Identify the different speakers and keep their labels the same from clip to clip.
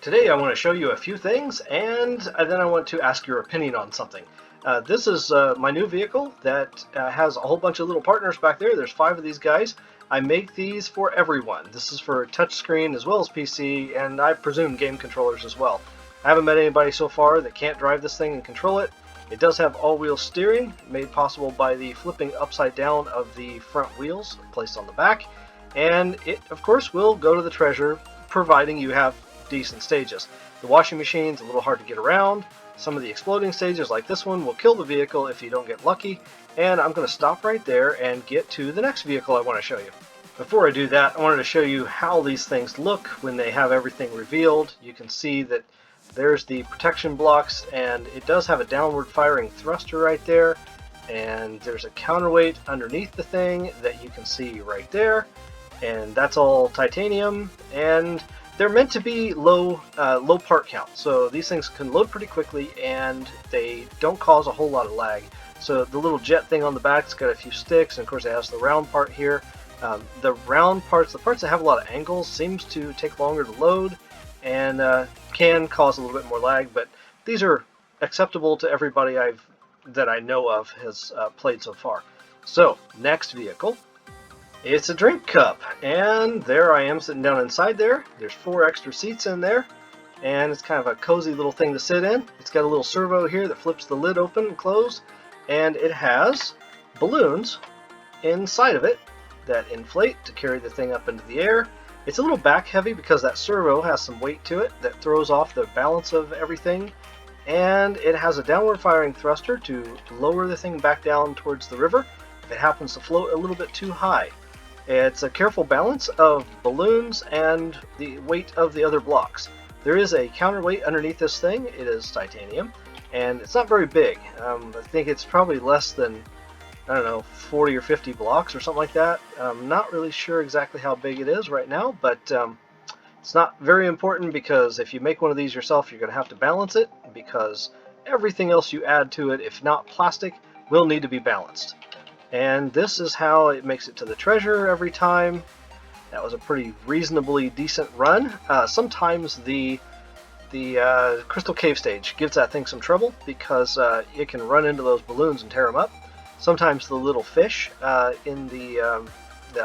Speaker 1: Today I want to show you a few things and then I want to ask your opinion on something. This is my new vehicle that has a whole bunch of little partners back there. There's 5 of these guys. I make these for everyone. This is for touchscreen as well as PC, and I presume game controllers as well. I haven't met anybody so far that can't drive this thing and control it. It does have all-wheel steering, made possible by the flipping upside down of the front wheels placed on the back, and it of course will go to the treasure providing you have decent stages. The washing machine's a little hard to get around. Some of the exploding stages like this one will kill the vehicle if you don't get lucky, and I'm going to stop right there and get to the next vehicle I want to show you. Before I do that, I wanted to show you how these things look when they have everything revealed. You can see that there's the protection blocks, and it does have a downward firing thruster right there, and there's a counterweight underneath the thing that you can see right there, and that's all titanium, and they're meant to be low part count, so these things can load pretty quickly and they don't cause a whole lot of lag. So the little jet thing on the back's got a few sticks, and of course it has the round part here. The round parts, the parts that have a lot of angles, seems to take longer to load and can cause a little bit more lag, but these are acceptable to everybody that I know of has played so far. So next vehicle. It's a drink cup, and there I am sitting down inside there. There's 4 extra seats in there, and it's kind of a cozy little thing to sit in. It's got a little servo here that flips the lid open and close, and it has balloons inside of it that inflate to carry the thing up into the air. It's a little back heavy because that servo has some weight to it that throws off the balance of everything, and it has a downward firing thruster to lower the thing back down towards the river if it happens to float a little bit too high. It's a careful balance of balloons and the weight of the other blocks. There is a counterweight underneath this thing. It is titanium, and it's not very big. I think it's probably less than, I don't know, 40 or 50 blocks or something like that. I'm not really sure exactly how big it is right now, but it's not very important because if you make one of these yourself, you're going to have to balance it because everything else you add to it, if not plastic, will need to be balanced. And this is how it makes it to the treasure every time. That was a pretty reasonably decent run. Sometimes the Crystal Cave stage gives that thing some trouble because it can run into those balloons and tear them up. Sometimes the little fish in the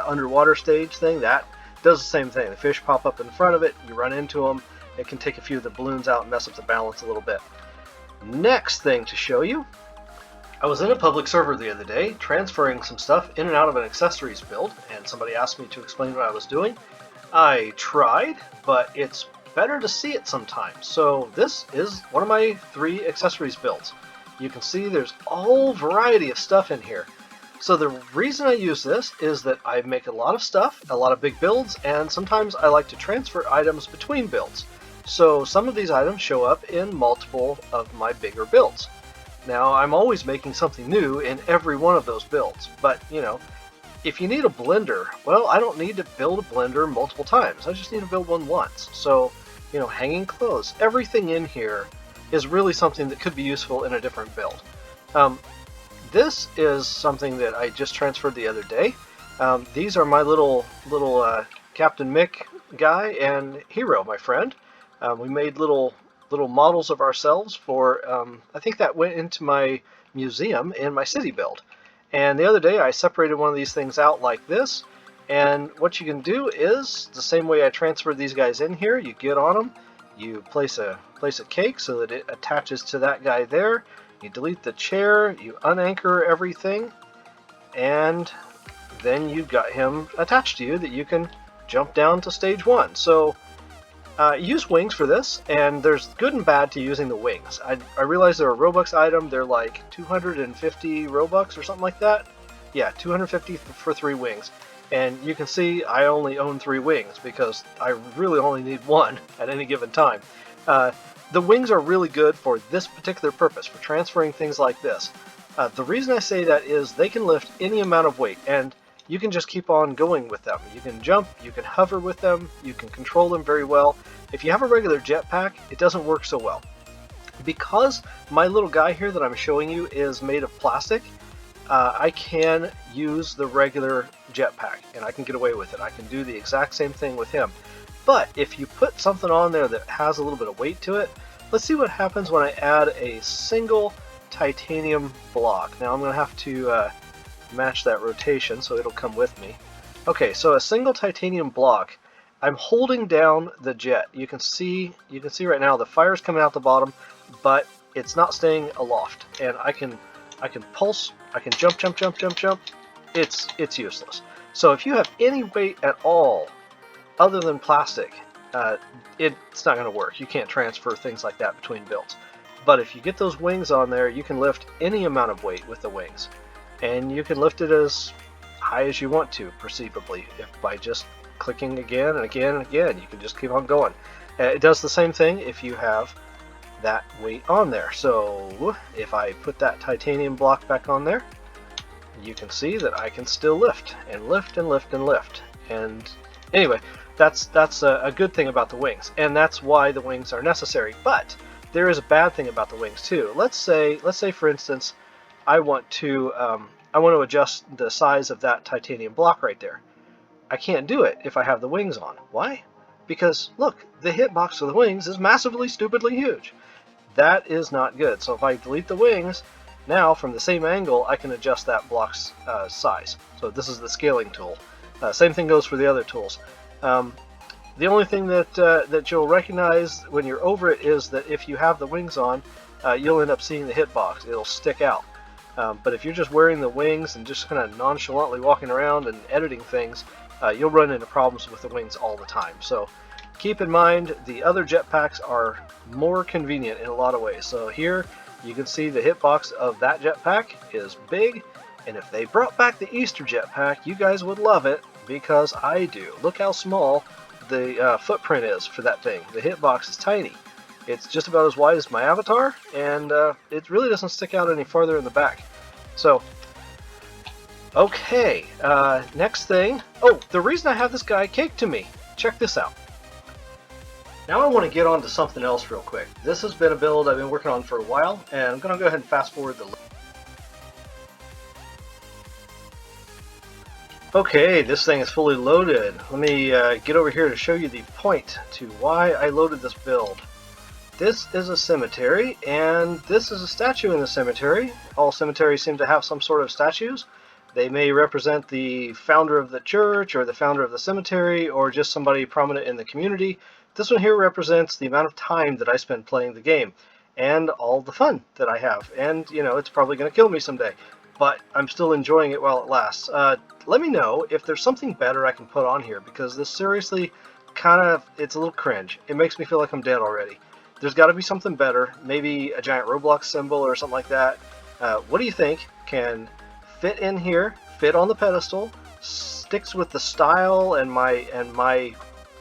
Speaker 1: underwater stage thing, that does the same thing. The fish pop up in front of it, you run into them, it can take a few of the balloons out and mess up the balance a little bit. Next thing to show you. I was in a public server the other day, transferring some stuff in and out of an accessories build, and somebody asked me to explain what I was doing. I tried, but it's better to see it sometimes. So this is one of my 3 accessories builds. You can see there's a whole variety of stuff in here. So the reason I use this is that I make a lot of stuff, a lot of big builds, and sometimes I like to transfer items between builds. So some of these items show up in multiple of my bigger builds. Now, I'm always making something new in every one of those builds, but, you know, if you need a blender, well, I don't need to build a blender multiple times. I just need to build one once. So, you know, hanging clothes, everything in here is really something that could be useful in a different build. This is something that I just transferred the other day. These are my little Captain Mick guy and Hero, my friend. We made little models of ourselves for, I think that went into my museum in my city build. And the other day I separated one of these things out like this, and what you can do is, the same way I transferred these guys in here, you get on them, you place a cake so that it attaches to that guy there, you delete the chair, you unanchor everything, and then you've got him attached to you that you can jump down to stage 1. So use wings for this, and there's good and bad to using the wings. I realize they're a Robux item. They're like 250 Robux or something like that. Yeah, 250 for 3 wings. And you can see I only own 3 wings because I really only need 1 at any given time. The wings are really good for this particular purpose, for transferring things like this. The reason I say that is they can lift any amount of weight, and you can just keep on going with them. You can jump, you can hover with them, you can control them very well. If you have a regular jetpack, it doesn't work so well. Because my little guy here that I'm showing you is made of plastic, I can use the regular jetpack and I can get away with it. I can do the exact same thing with him. But if you put something on there that has a little bit of weight to it, let's see what happens when I add a single titanium block. Now I'm going to have to match that rotation so it'll come with me. Okay, so a single titanium block. I'm holding down the jet. You can see right now the fire's coming out the bottom, but it's not staying aloft. And I can pulse, I can jump. It's useless. So if you have any weight at all other than plastic, it's not going to work. You can't transfer things like that between builds. But if you get those wings on there, you can lift any amount of weight with the wings. And you can lift it as high as you want to, perceivably, by just clicking again and again and again. You can just keep on going. It does the same thing if you have that weight on there. So if I put that titanium block back on there, you can see that I can still lift and lift and lift and lift. And anyway, that's a good thing about the wings, and that's why the wings are necessary. But there is a bad thing about the wings too. Let's say for instance, I want to adjust the size of that titanium block right there. I can't do it if I have the wings on. Why? Because look, the hitbox of the wings is massively, stupidly huge. That is not good. So if I delete the wings, now from the same angle I can adjust that block's size. So this is the scaling tool. Same thing goes for the other tools. The only thing that you'll recognize when you're over it is that if you have the wings on, you'll end up seeing the hitbox. It'll stick out. But if you're just wearing the wings and just kind of nonchalantly walking around and editing things, you'll run into problems with the wings all the time. So keep in mind, the other jetpacks are more convenient in a lot of ways. So here you can see the hitbox of that jetpack is big, and if they brought back the Easter jetpack, you guys would love it, because I do. Look how small the footprint is for that thing. The hitbox is tiny. It's just about as wide as my avatar, and it really doesn't stick out any farther in the back. So, okay, next thing. Oh, the reason I have this guy caked to me. Check this out. Now I want to get on to something else real quick. This has been a build I've been working on for a while, and I'm going to go ahead and fast forward the. Okay, this thing is fully loaded. Let me get over here to show you the point to why I loaded this build. This is a cemetery, and this is a statue in the cemetery. All cemeteries seem to have some sort of statues. They may represent the founder of the church, or the founder of the cemetery, or just somebody prominent in the community. This one here represents the amount of time that I spend playing the game, and all the fun that I have. And, you know, it's probably going to kill me someday, but I'm still enjoying it while it lasts. Let me know if there's something better I can put on here, because this seriously it's a little cringe. It makes me feel like I'm dead already. There's got to be something better, maybe a giant Roblox symbol or something like that. What do you think can fit in here, fit on the pedestal, sticks with the style and my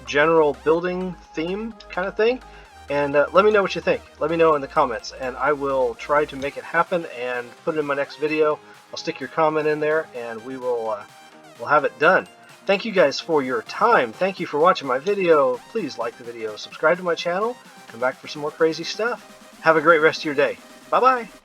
Speaker 1: general building theme kind of thing? And let me know what you think. Let me know in the comments, and I will try to make it happen and put it in my next video. I'll stick your comment in there, and we'll have it done. Thank you guys for your time. Thank you for watching my video. Please like the video, subscribe to my channel, come back for some more crazy stuff. Have a great rest of your day. Bye-bye.